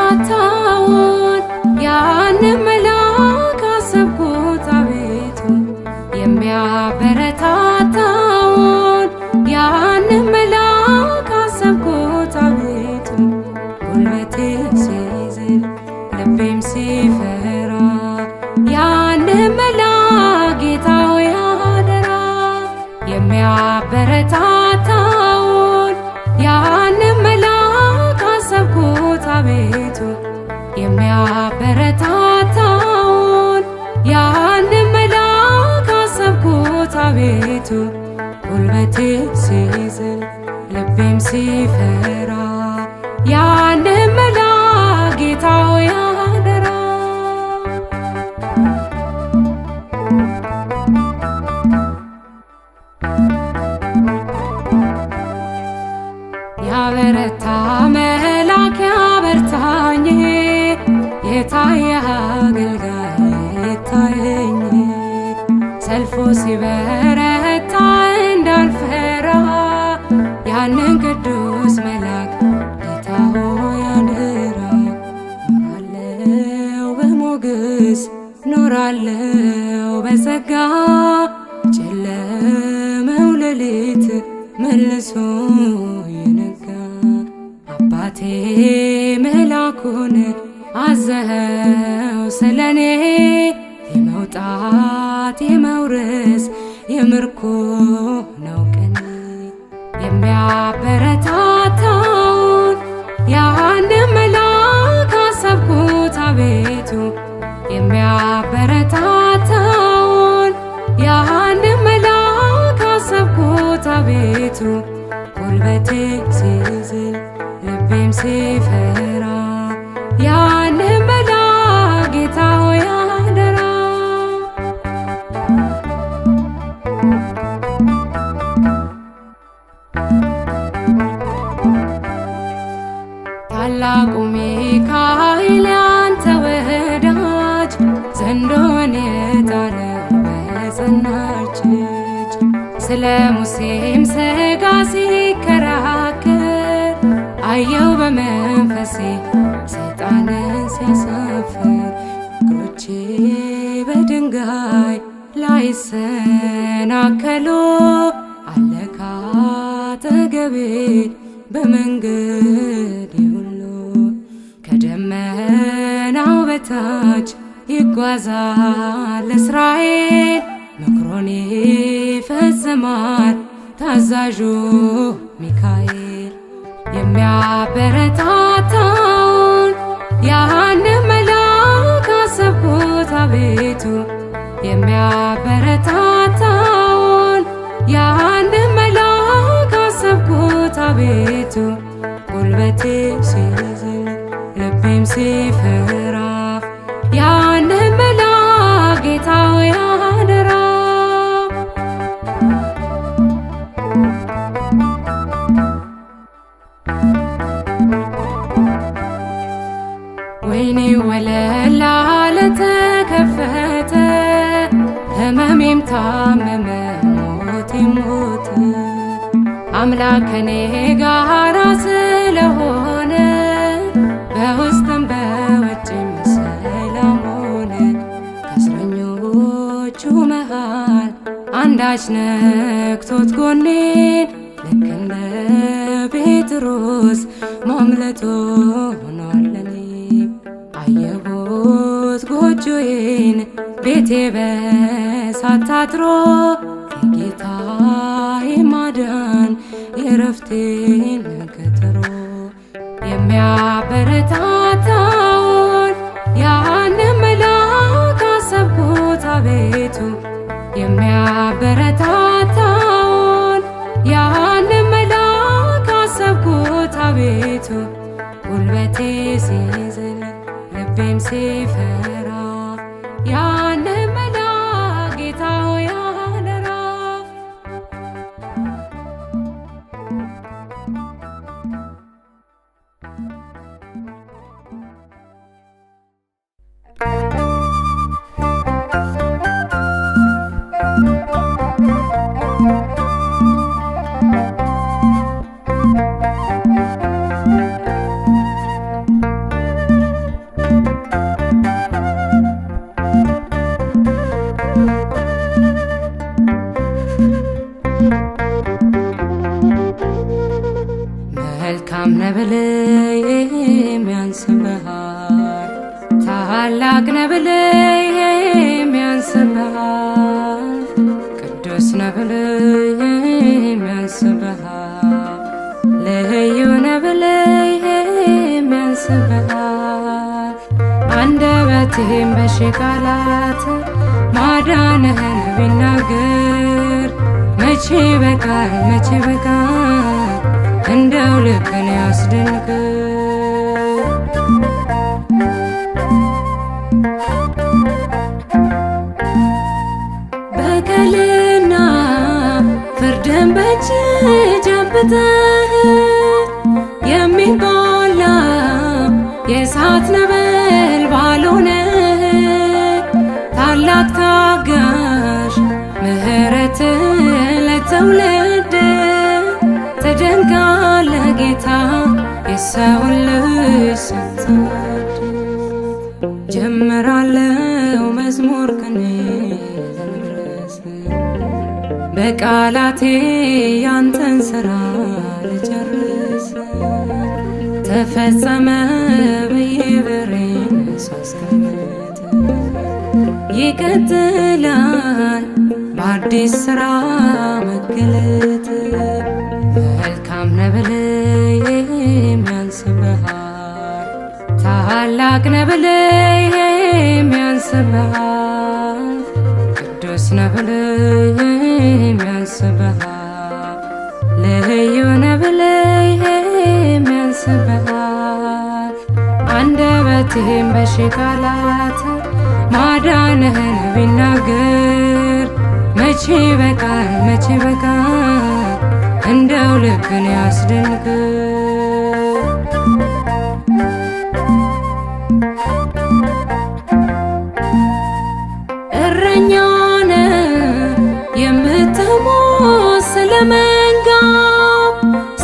የሚያበረታታውን ያንን መልአክ አሰብኩት አቤቱ የሚያበረታታውን ያንን መልአክ አሰብኩት አቤቱ ጉልበቴ ሲዝል ልቤም ሲፈራ ያንን መልአክ ጌታ ሆይ አደራ የሚያበረታታውን ያንን መልአክ አሰብኩት አቤቱ የሚያበረታታውን ያንን መልአክ አሰብኩት አቤቱ ጉልበቴ ሲዝል ልቤም ሲፈራ ያንን መልአክ ጌታ ሆይ አደራ ያበረታ መልአክ ያበርታኝ የታየ አገልጋይ ይታየኝ ሰልፉ ሲበረታ እንዳልፈራ ያንን ቅዱስ መልአክ ጌታ ሆይ አደራ ኖራለው በሞገስ ኖራለው በጸጋ ጨለመው ሌሊት መልሶ የነጋ አባቴ መልአኩን አዘኸው ስለኔ የመውጣት የመውረስ የምርኮ ነው ቀኔ የሚያበረታታውን ያንን መልአክ አሰብኩት አቤቱ የሚያበረታታውን ያንን መልአክ አሰብኩት አቤቱ ጉልበቴ ሲዝል ልቤም ሲፈራ ያንን መልአክ ጌታ ሆይ አደራ ታላቁ ሚካኤል ያንተ ወዳጅ ዘንዶን የጣለው በጸናች እጅ ስለ ሙሴም ሥጋ ሲከራከር አየው በመንፈሴ ሰይጣንን ሲያሳፍር እግሮቼ በድንጋይ ላይሰናከሉ አለ ካጠገቤ በመንገዴ ሁሉ ከደመናው በታች ይጓዛል እስራኤል ምክሮን ይፈጽማል ታዛዡ ሚካኤል የሚያበረታታውን ያንን መልአክ አሰብኩት አቤቱ የሚያበረታታውን ያንን መልአክ አሰብኩት አቤቱ ጉልበቴ ሲዝል ልቤም ሲፈራ ያንን መልአክ ጌታ ሆይ አደራ ወይኔ ወለል አለ ተከፈተ ሕመሜም ታመመ ሞቴም ሞተ አምላክ ከኔ ጋራ ስለሆነ በውስጥም በውጭም ሰላም ሆነ ከእስረኞቹ መሃል አንዳች ነክቶት ጎኔን ልክ እንደ ጴጥሮስ ማምለጦ ሆኗል ለኔ አየሁት ጎጆዬን ቤቴ በእሳት ታጥሮ የጌታዬ ማዳን የዕረፍቴን ቀጠሮ የሚያበረታታውን ያንን መልአክ አሰብኩት አቤቱ የሚያበረታታውን ያንን መልአክ አሰብኩት አቤቱ ጉልበቴ ሲዝል ልቤም ሲፈራ ያንን መልአክ ጌታ ሆይ አደራ ያንስብሃል ልዩ ነህ ብለህ ያንስብሃል። አንደበቴም በሺህ ቃላት ማዳንህን ቢናገር መቼ በቃል መቼ በቃል እንደው ልብን ያስደንቅ። በቀልና ፍርድን በእጅ ጨብጠህ የሚበላ የእሳት ነበልባል ሆነህ ታላቅ ታጋሽ ምሕረት ለትውልድ ትደንቃለህ ጌታ የሰውን ልጅ ስትወድ። ጀምራለሁ መዝሙር ቅኔ ልድረስ በቃላቴ ያንተን ሥራ ልጨርስ። ተፈጸመ ብዬ በሬን ሳስቀምጥ ይቀጥላል በአዲስ ሥራ መገለጥ። መልካም ነህ ብለህ ያንስብሃል ታላቅ ነህ ብለህ ያንስብሃል ቅዱስ ነህ ብለህ ያንስብሃል ልዩ ነህ ብለህ ያንስብሃል። አንደበቴም በሺህ ቃላት ማዳንህን ቢናገር መቼ በቃል መቼ በቃል እንደው ልብን ያስደንቅ። እረኛ ነህ የምትመስል መንጋ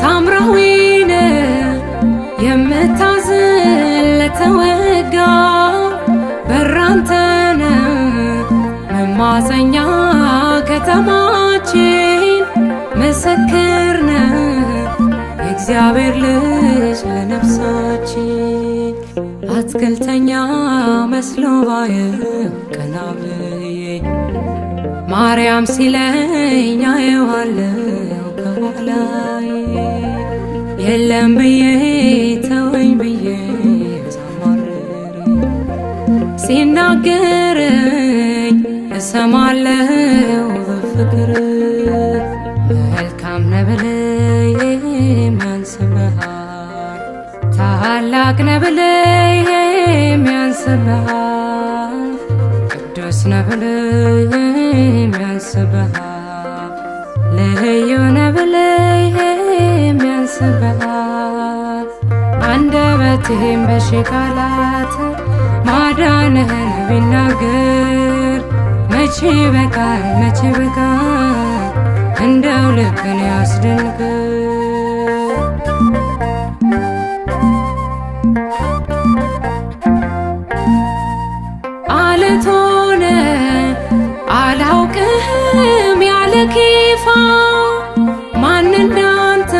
ሳምራዊ ነህ የምታዝን ለተወጋ በራንተ ነህ መማፀኛ ከተማችን ምስክር ነህ የእግዚአብሔር ልጅ ለነፍሳችን። አትክልተኛ መስሎ ባየው ቀና ብዬ ማርያም ሲለኝ አየዋለሁ ከኋላዬ። የለም ብዬ ተወኝ ብዬ ሳማርር ሲናገረኝ እሰማለሁ በፍቅር። መልካም ነህ ብለህ ያንስብሃል ታላቅ ነህ ብለህ ያንስብሃል ቅዱስ ነህ ብለህ ያንስብሃል ልዩ ነህ ብለህ ያንስብሃል። አንደበቴም በሺህ ቃላት ማዳንህን ቢናገር መቼ በቃል መቼ በቃል እንደው ልብን ያስደንቅ። አለት ሆነህ አላውቅህም ያለ ኬፋ ማን እንዳንተ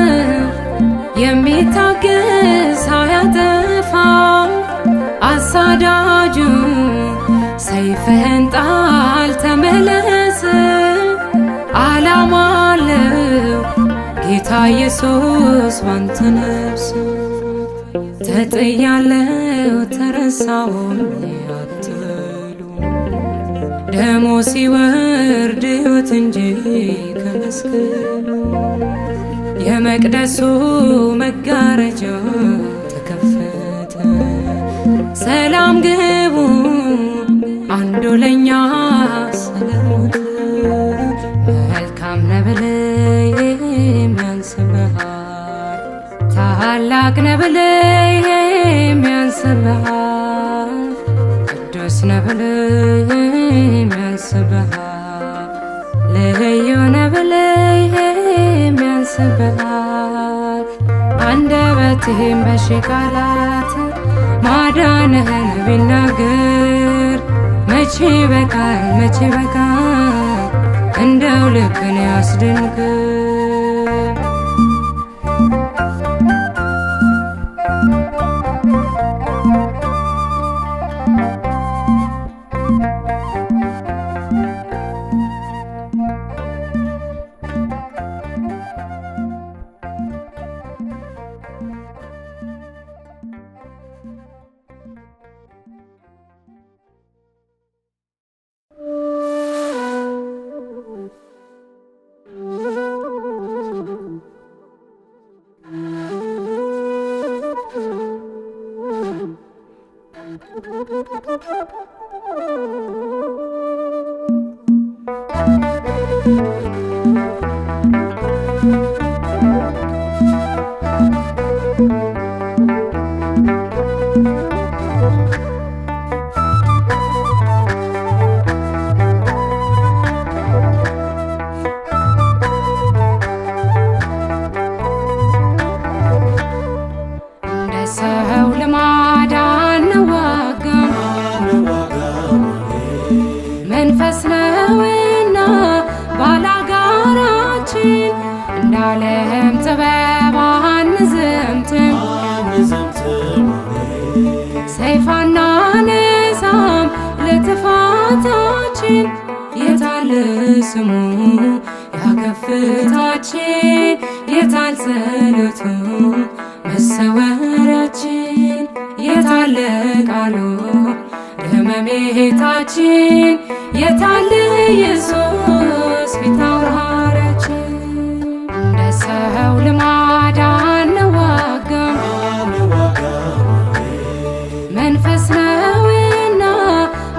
የሚታገስ ሳያጠፋ አሳዳጁ ሰይፍህን ጣል ተመለስ። ዓላማ አለው ጌታ ኢየሱስ ባንተ ነፍስ። ተጥያለሁ ተረሳሁኝ አትበሉ ደሞ ሲወርድ ሕይወት እንጂ ከመስቀሉ። የመቅደሱ መጋረጃ ተከፈተ ሰላም ግቡ አንዱ ለኛ ስለሞተ። መልካም ነህ ብለህ ያንስብሃል ታላቅ ነህ ብለህ ያንስብሃል ቅዱስ ነህ ብለህ ያንስብሃል ልዩ ነህ ብለህ ያንስብሃል። አንደበቴም በሺህ ቃላት ማዳንህን ቢናገር መቼ በቃል መቼ በቃል እንደው ልብን ያስደንቅ። መንፈስ ነውና ባላጋራችን እንዳለም ጥበብ አንዘምትም ሰይፍ አናነሳም ለጥፋታችን የታለ ስሙ ያከፍታችን የታል ጸሎቱ መሰወሪያችን የታለ ቃሉ ደመሜታችን የታለ ኢየሱስ ፊት አውራሪያችን እንደ ሰው ልማድ አንዋጋም መንፈስ ነውና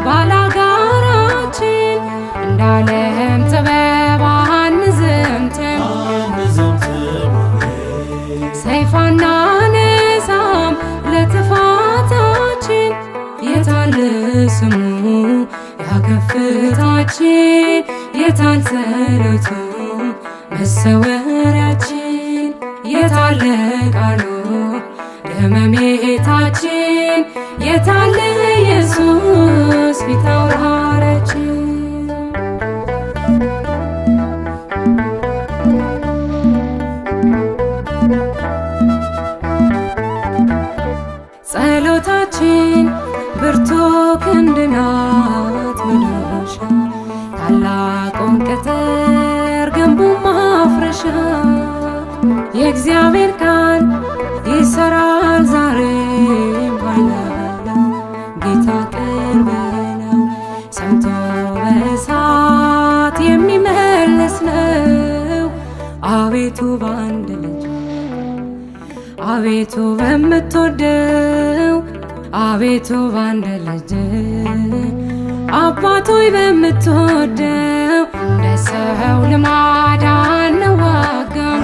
ባላጋራችን እንዳለም ጥበብ አንዘምትም ሰይፍ አናነሳም ለጥፋታችን የታለ ስሙ ያከፍታችን የታል ጸሎቱ መሰወሪያችን የታለ ቃሉ ደመሜታችን የታለ ኢየሱስ ፊት አውራሪያችን ጸሎታችን ብርቱ ክንድ ናት መዶሻ ታላቁን ቅጥር ግንቡን ማፍረሻ የእግዚአብሔር ቃል ይሰራል ዛሬም ባይላላ ጌታ ቅርብ ነው ሰምቶ በእሳት የሚመልስ ነው አቤቱ በአንድ ልጅ አቤቱ በምትወደው አቤቱ በአንድ ልጅ አባቶይ በምትወደው እንደ ሰው ልማድ አንዋጋም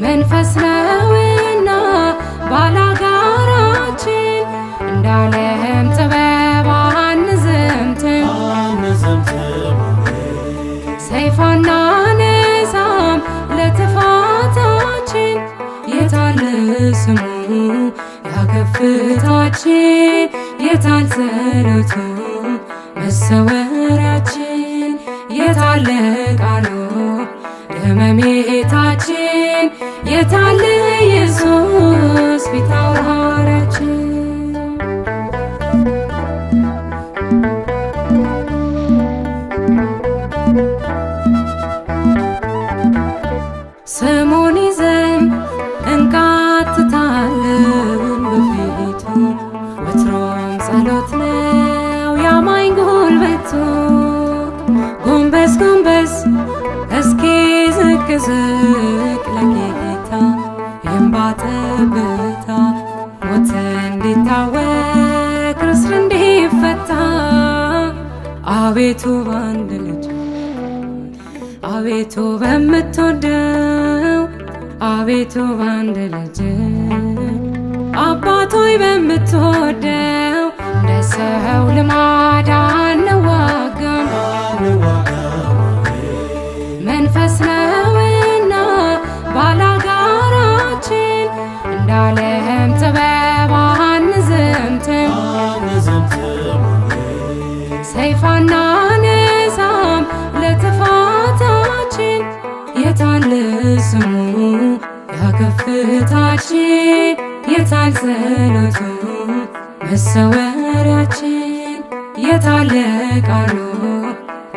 መንፈስ ነውና ባላጋራችን እንዳለም ጥበብ አንዘምትም ሰይፍ አናነሳም ለጥፋታችን የታለ ስሙ ያከፍታችን የታል ጸሎቱ መሰወሪያችን የታለ ቃሉ ደመሜታችን የታለ ኢየሱስ ፊት አውራሪያችን ስሙን ይዘን እንቃትታለን በፊቱ ወትሮም ጸሎት ነው ያማኝ ጉልበቱ ጎንበስ ጎንበስ እስኪ ዝቅ ዝቅ ለጌታ የእንባ ጠብታ ሞት እንዲታወቅ እስር እንዲፈታ አቤቱ በአንድ ልጅ አቤቱ በምትወደው አቤቱ በአንድ ልጅ አባቶይ በምትወደው እንደ ሰው ልማድ አንዋጋም መንፈስ ነውና ባላጋራችን እንዳለም ጥበብ አንዘምትም ሰይፍ አናነሳም ለጥፋታችን የታለ ስሙ ያከፍታችን የታል ጸሎቱ መሰወሪያችን የታለ ቃሉ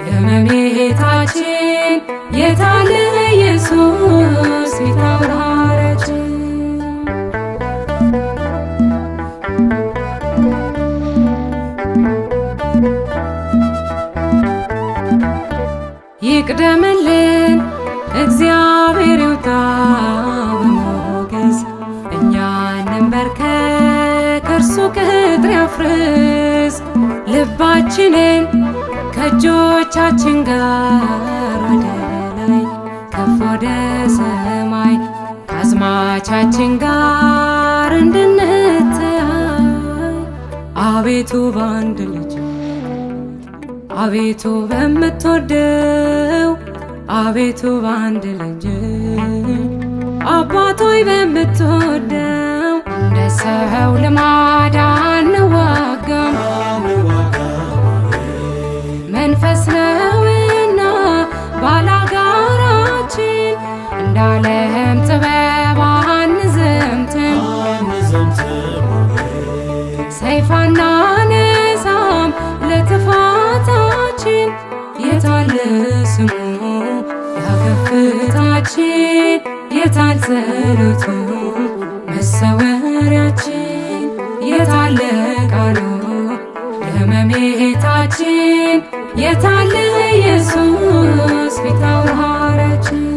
ደመሜታችን የታለ ኢየሱስ ፊት አውራሪያችን ይቅደምልን እግዚአብሔር ይውጣ በሞገስ እኛ እንንበርከክ እርሱ ቅጥር ያፍርስ ልባችንን ከእጆቻችን ጋር ወደ ላይ ከፍ ወደ ሰማይ ከአዝማቻችን ጋር እንድንተያይ አቤቱ በአንድ ልጅ አቤቱ በምትወደው አቤቱ በአንድ ልጅ አባቶይ በምትወደው እንደ ሰው ልማድ አንዋጋም አባታችን የታለ ስሙ ያከፍታችን የታል ጸሎቱ መሰወሪያችን የታለ ቃሉ ለመሜታችን የታለ ኢየሱስ ፊት አውራሪያችን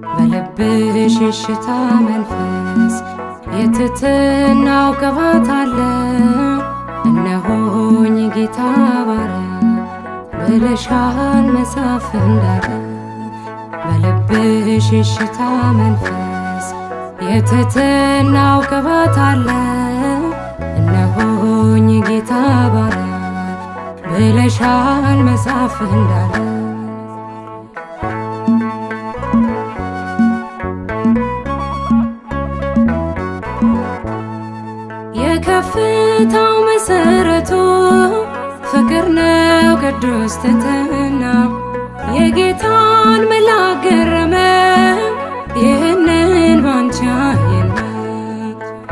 በልብሽ የሽታ መንፈስ የትሕትናው ቅባት አለ። እነሆኝ ጌታ ባሪያ ብለሻል መጽሐፍ እንዳለ። በልብሽ የሽታ መንፈስ የትሕትናው ቅባት አለ። እነሆኝ ጌታ ባሪያ ብለሻል መጽሐፍ እንዳለ። የከፍታው መሰረቱ ፍቅር ነው ቅዱስ ትሕትና። የጌታን መልአክ ገረመው ይህንን ባንቺ አየና።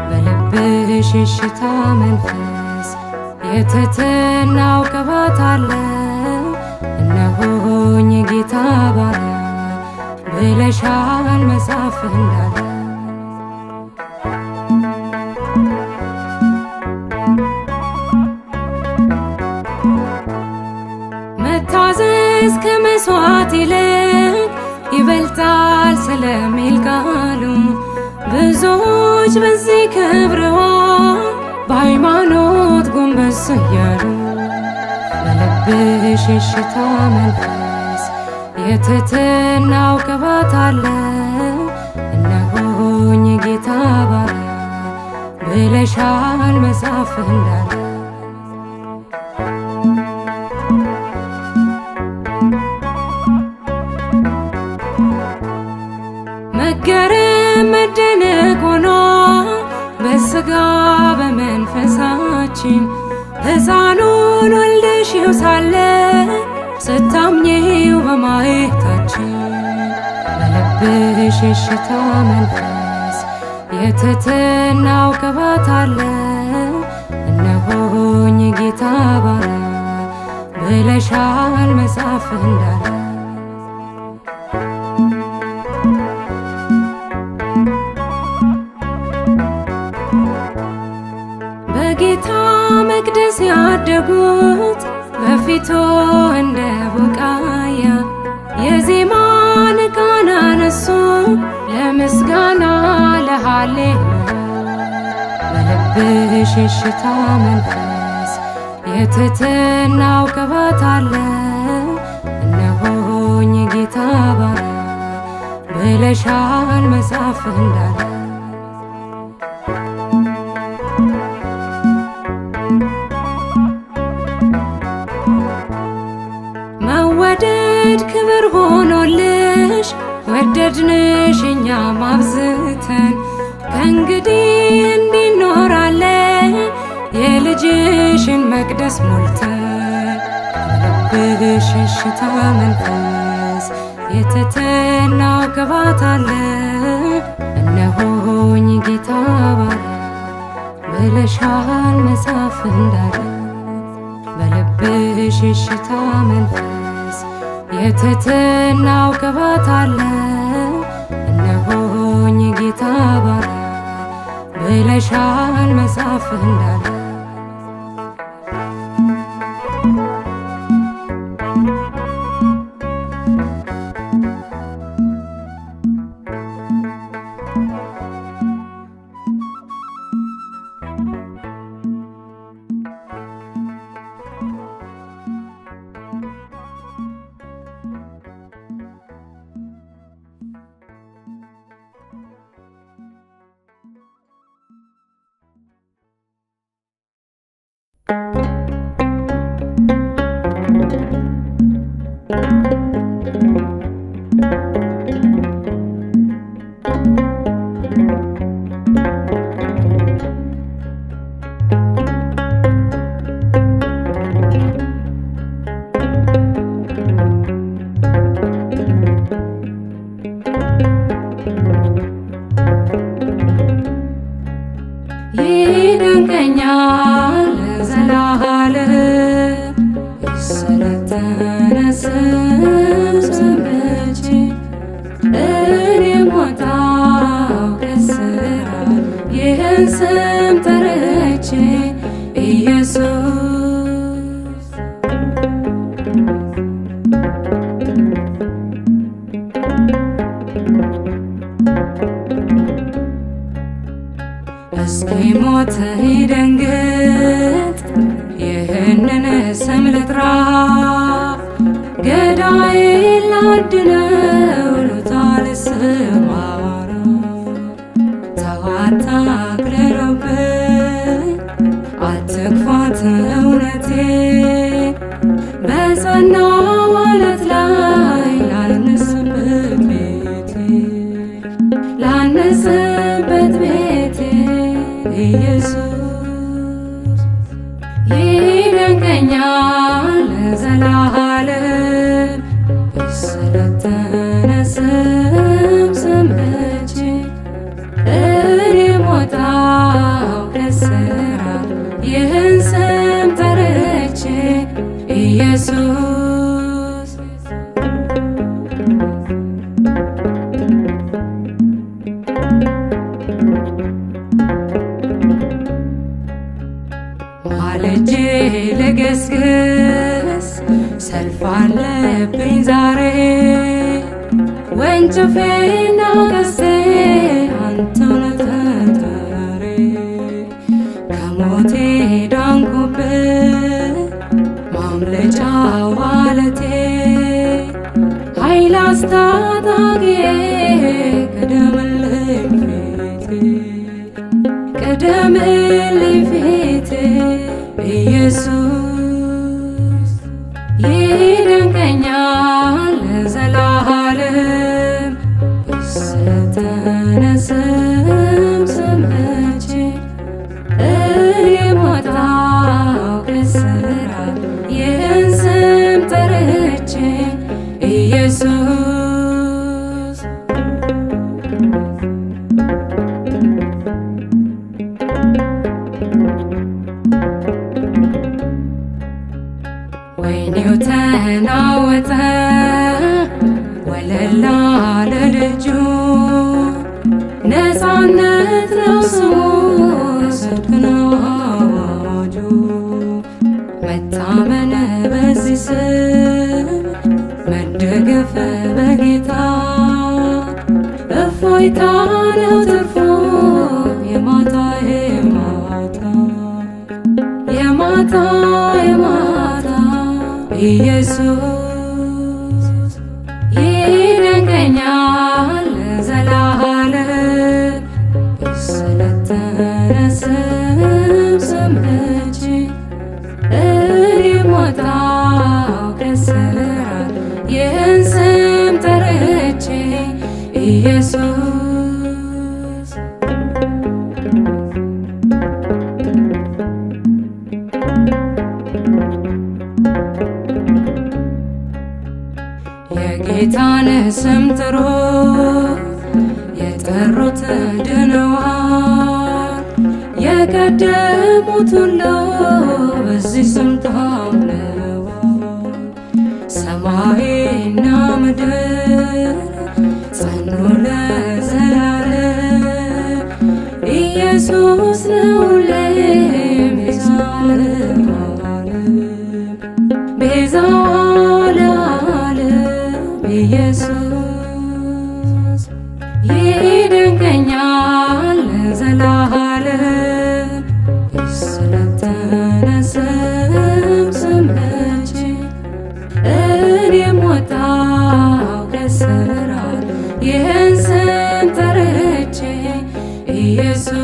በልብሽ የሽታ መንፈስ የትሕትናው ቅባት አለ። እነሆኝ ጌታ ባሪያ ብለሻል መጽሐፍ እንዳለ። መታዘዝ ከመሥዋዕት ይልቅ ይበልጣል ስለሚል ቃሉ ብዙዎች በዚህ ከብረዋል በሃይማኖት ጎንበስ እያሉ። በልብሽ የሽታ መንፈስ የትሕትናው ቅባት አለ። እነሆኝ ጌታ ባሪያ ብለሻል መጽሐፍ እንዳለ። መገረም መደነቅ ሆኗል በሥጋ በመንፈሳችን። ሕፃኑን ወልደሽው ሳለ ስታምኚው በማየታችን። በልብሽ የሽታ መንፈስ የትሕትናው ቅባት አለ። እነሆኝ ጌታ ባሪያ ብለሻል መጽሐፍ እንዳለ። በጌታ መቅደስ ያደጉት በፊቱ እንደ ቡቃያ የዜማን ቃና አነሱ ለምስጋና ለሃሌሉያ። በልብሽ የሽታ መንፈስ የትሕትናው ቅባት አለ። እነሆኝ ጌታ ባሪያ ብለሻል መጽሐፍ እንዳለ። መወደድ ክብር ሆኖልሽ ወደድንሽ እኛም አብዝተን። ከእንግዲህ እንዲህ እንኖራለን የልጅሽን መቅደስ ሞልተን። በልብሽ የሽታ መንፈስ የትሕትናው ቅባት አለ። እነሆኝ ጌታ ባሪያ ብለሻል መጽሐፍ እንዳለ። በልብሽ የሽታ መንፈስ የትሕትናው ቅባት አለ። እነሆኝ ጌታ ባሪያ ብለሻል መጽሐፍ እንዳለ። ይደንቀኛል ዘላለም የሰለጠነ ስም ሰምቼ እኔም ወጣሁ ከእስራት ይህን ስም ጠርቼ ኢየሱስ እስኪ ሞት ይደንግጥ ይህንን ስም ልጥራ ገዳዬን ላድነው ሉታል ስም አወራ ተው አታቅልለውብኝ አትግፋት እውነቴ በጸና ዋለት ላይ ላንስበት ቤቴ ላንስበት ቤቴ ኢየሱስ ይደንቀኛል ዘላለም የሰለጠነ ስም ሰምቼ እኔም ወጣሁ ከእስራት ይህን ስም ጠርቼ ኢየሱስ ማልጄ ልገስግስ ሰልፍ አለብኝ ዛሬ ወንጭፌና ቀስቴ አንተው ነህ ጠጠሬ ከሞቴ ዳንኩብህ ማምለጫው ዓለቴ ኃይል አስታጣቂዬ ቅደምልኝ ፊቴ ቅደምልኝ ፊቴ ኢየሱስ ይደንቀኛል ዘላለም የሰለጠነ ስም ሰምቼ እኔም ወጣሁ ከእስራት ይህን ስም ጠርቼ ኢየሱስ ወይኔው ተናወጠ ወለል አለ ልጁ ነፃነት ነው ስሙ ጽድቅ ነው አዋጁ መታመን በዚህ ስም መደገፍ በጌታ እፎይታ ነው ትርፉ የማታ የማታ የማታ የማታ ኢየሱስ ይደንቀኛል ዘላለም የሰለጠነ ስም ሰምቼ እኔም ወጣሁ ከእስራት ይህን ስም ጠርቼ ኢየሱስ የጌታን ስም ጥሩ የጠሩት ድነዋል የቀደሙት ሁሉ በዚህ ስም ታምነዋል ሰማይና ምድር ጸኑ ለዘላለም ኢየሱስ ነው ሁሌም ቤዛ ለዓለም ቤዛ ለዓለም ኢየሱስ ይደንቀኛል ዘላለም የሰለጠነ ስም ሰምቼ እኔም ወጣሁ ከእስራት ይህን ስም ጠርቼ ኢየሱስ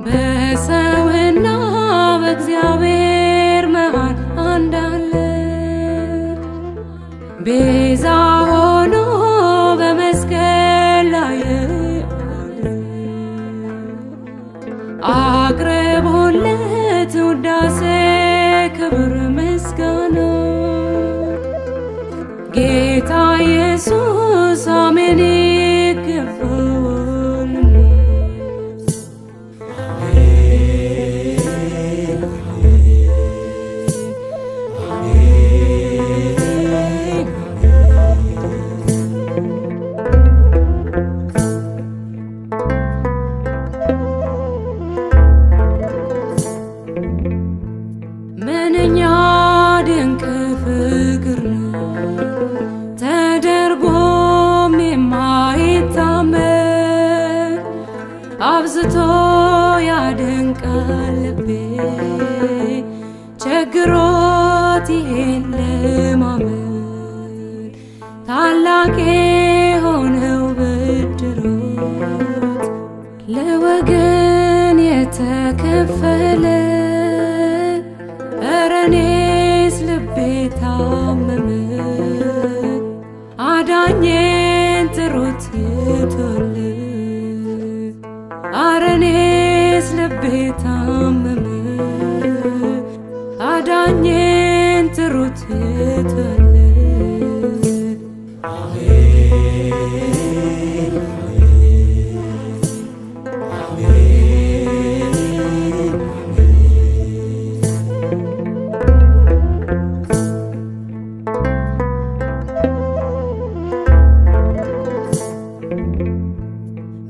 በሰውና በእግዚአብሔር መሃል አንድ አለ። ቤዛ ሆኖ በመስቀል ላይ አቅርቦለት ውዳሴ ክብር ምስጋና ጌታ ኢየሱስ አሜን ይገባዋል። ምንኛ ድንቅ ፍቅር ነው ተደርጎም የማይታመን አብዝቶ ያደንቃል ልቤ ቸግሮት ይሄን ለማመን ታላቅ የሆነው ብድሮት ለወገን የተከፈለ ኧረ እኔስ ልቤ ታመመ አዳኜን ጥሩት ይቶልኝ ኧረ እኔስ ልቤ ታመመ አዳኜን ጥሩት ይቶልኝ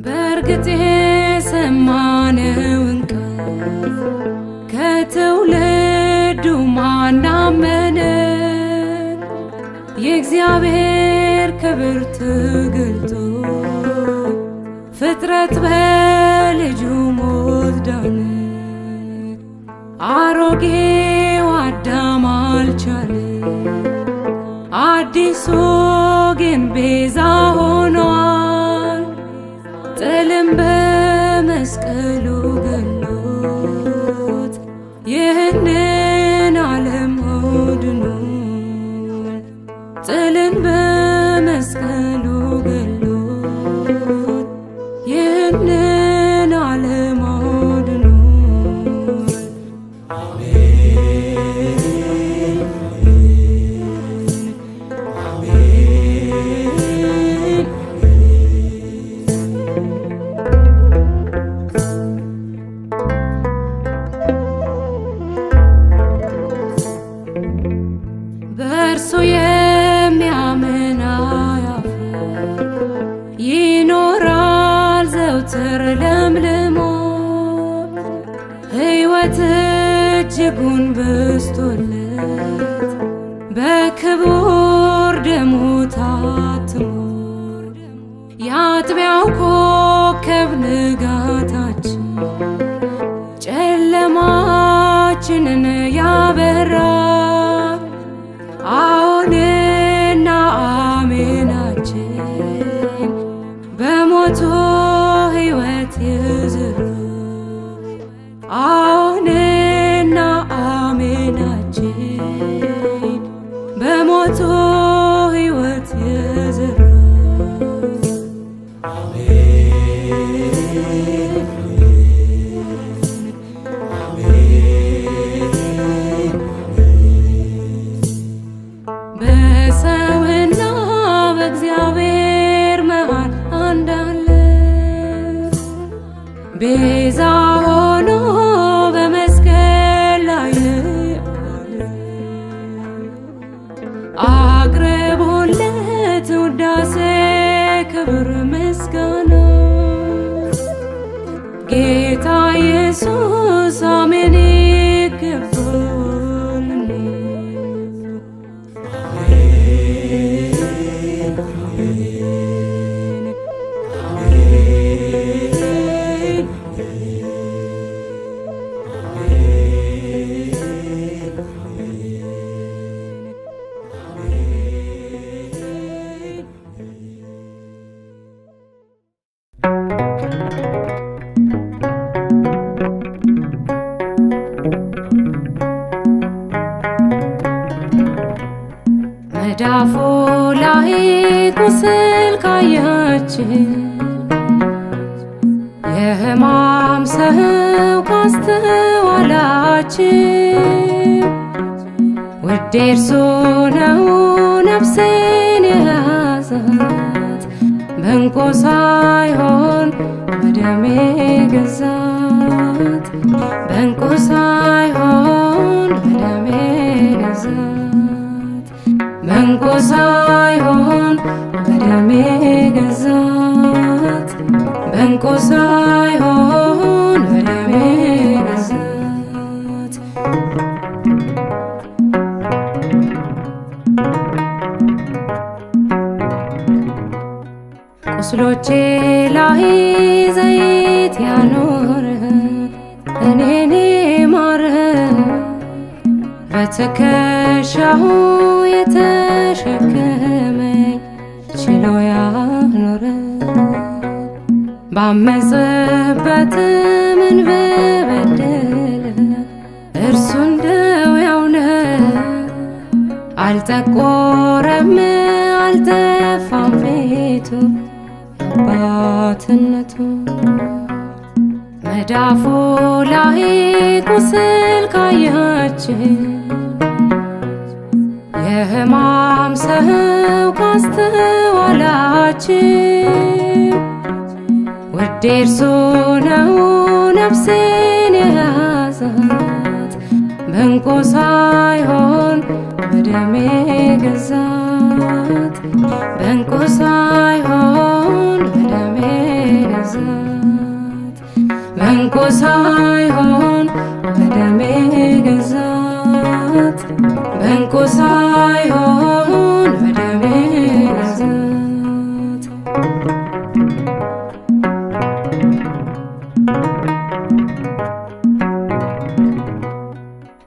በእርግጥ የሰማነውን ቃል ከትውልዱ ማን አመነ? የእግዚአብሔር ክብር ተገልጦ ፍጥረት በልጁ ሞት ዳነ። አሮጌው አዳም አልቻለ፣ አዲሱ ግን ቤዛ ሆኗል። ጥልም በመስቀሉ ገሎት ይህንን ዓለም አድኗል። ጥልን በመስቀሉ ገሎት ይህንን ዓለም አድኗል። አሜን አሜን በእርሱ የሚያምን አያፍር፣ ይኖራል ዘውትር ለምልሞ። ሕይወት እጅጉን በዝቶለት በክቡር ደሙ ታትሞ የአጥቢያው ኮከብ ንጋታችን ጨለማችንን ያበራ። አዎንና አሜናችን በሞቱ ሕይወት ይዝሩ። አዎንና አሜናችን በሞቱ ሕይወት ይዝሩ። በሰውና በእግዚአብሔር መሃል አንድ አለ። ቤዛ ሆኖ በመስቀል ላይ አቅርቦለት ውዳሴ ክብር ምስጋና ጌታ ኢየሱስ አሜን ይገባል። መዳፉ ላይ ቁስል ካያችን የሕማም ሰው ካስተዋላችን ውዴ እርሱ ነው ነፍሴን የያዛት በእንቁ ሳይሆን በደሜ ገዛት በእንቁ ሳይሆን በደሜ ገዛት በእንቁ ሳይሆን በደሜ ገዛት በእንቁ ሳይሆን በደሜ ገዛት። ቁስሎቼ ላይ ዘይት ያኖረ እኔን ማረ በትከሻው የተሸከመኝ ችሎ ያኖረ ባመፀበት ምን በበደለ እርሱ እንደው ያውነ አልጠቆረም አልጠፋም ፊቱ አባትነቱ መዳፉ ላይ ቁስል ካያችን የሕማም ሰው ካስተዋላችን ውዴ እርሱ ነው ነፍሴን የያዛት በእንቁ ሳይሆን በደሜ ገዛት በእንቁ ሳይሆን በደሜ ገዛት በእንቁ ሳይሆን በደሜ ገዛት በእንቁ ሳይሆን በደሜ ገዛት።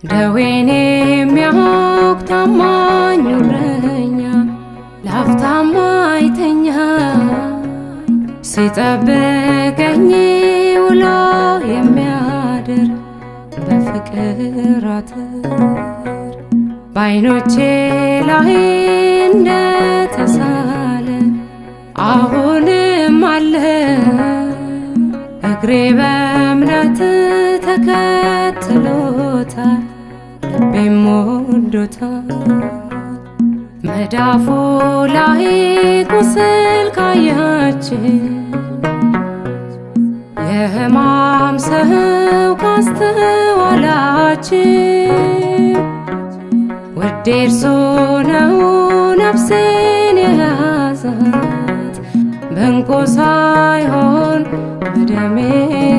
ደዌን የሚያውቅ ታማኝ እረኛ ላፍታም አይተኛ ሲጠብቀኝ ውሎ የሚያድር በፍቅር አጥር በዓይኖቼ ላይ እንደተሳለ አሁንም አለ እግሬ በእምነት ተከትሎታል ልቤም ወዶታል። መዳፉ ላይ ቁስል ካያችን የሕማም ሰው ካስተዋላችን ውዴ እርሱ ነው ነፍሴን የያዛት በእንቁ ሳይሆን በደሜ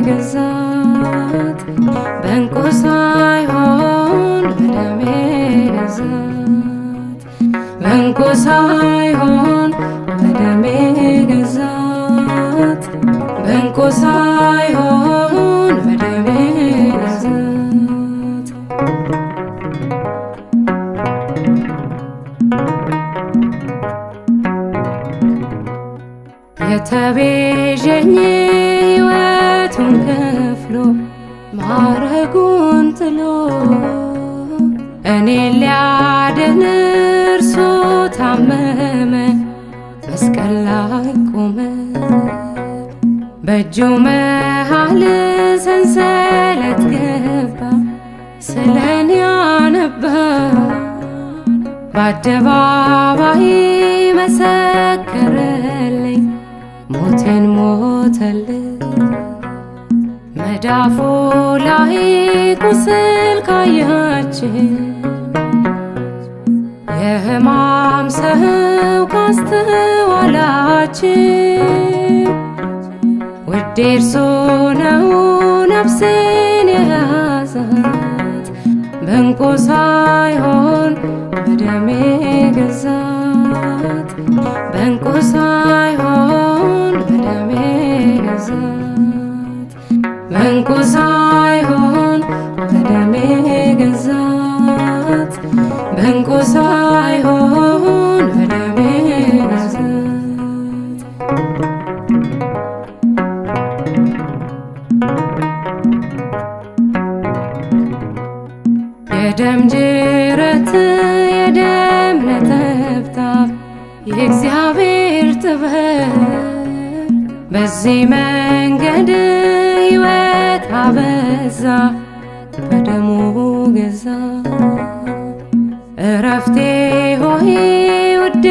ገዛት በእንቁ ሳይሆን በደሜ ገዛት በእንቁ ሳይሆን በደሜ ገዛት በእንቁ ሳይሆን በደሜ ገዛት። የተቤዠኝ ሕይወቱን ከፍሎ ማረጉን ጥሎ እኔን ሊያድን እርሱ ታመመ መስቀል ላይ ቆመ በእጁ መሃል ሰንሰለት ገባ ስለኔ አነባ በአደባባይ መሰከረልኝ ሞቴን ሞተልኝ። መዳፉ ላይ ቁስል ካያችን የሕማም ሰው ካስተዋላችን ውዴ እርሱ ነው ነፍሴን የያዛት በእንቁ ሳይሆን በደሜ ገዛት በእንቁ ሳይሆን በደሜ ገዛት በእንቁ ሳይሆን በደሜ ገዛት በእንቁ ሳይሆን በደሜ ገዛት የደም ጅረት የደም ነጠብጣብ የእግዚአብሔር ጥበብ በዚህ መንገድ ሕይወት አበዛ በደሙ ገዛ እረፍቴ ሆይ ውዴ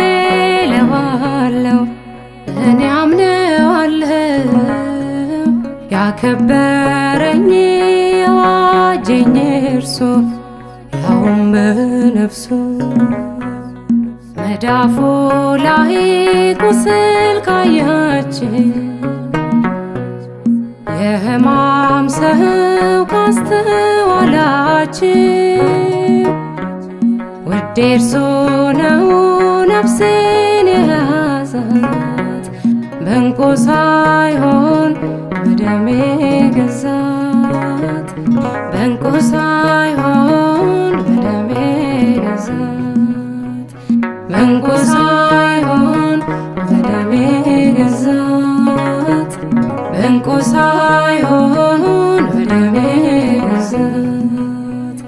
እለዋለሁ እኔ አምነዋለሁ ያከበረኝ የዋጀኝ እርሱ ያውም በነፍሱ መዳፉ ላይ ቁስል ካያችን የሕማም ሰው ካስተዋላችን ውዴ እርሱ ነው ነፍሴን የያዛት በእንቁ ሳይሆን በደሜ ገዛት በእንቁ ሳይሆን በደሜ ገዛት በእንቁ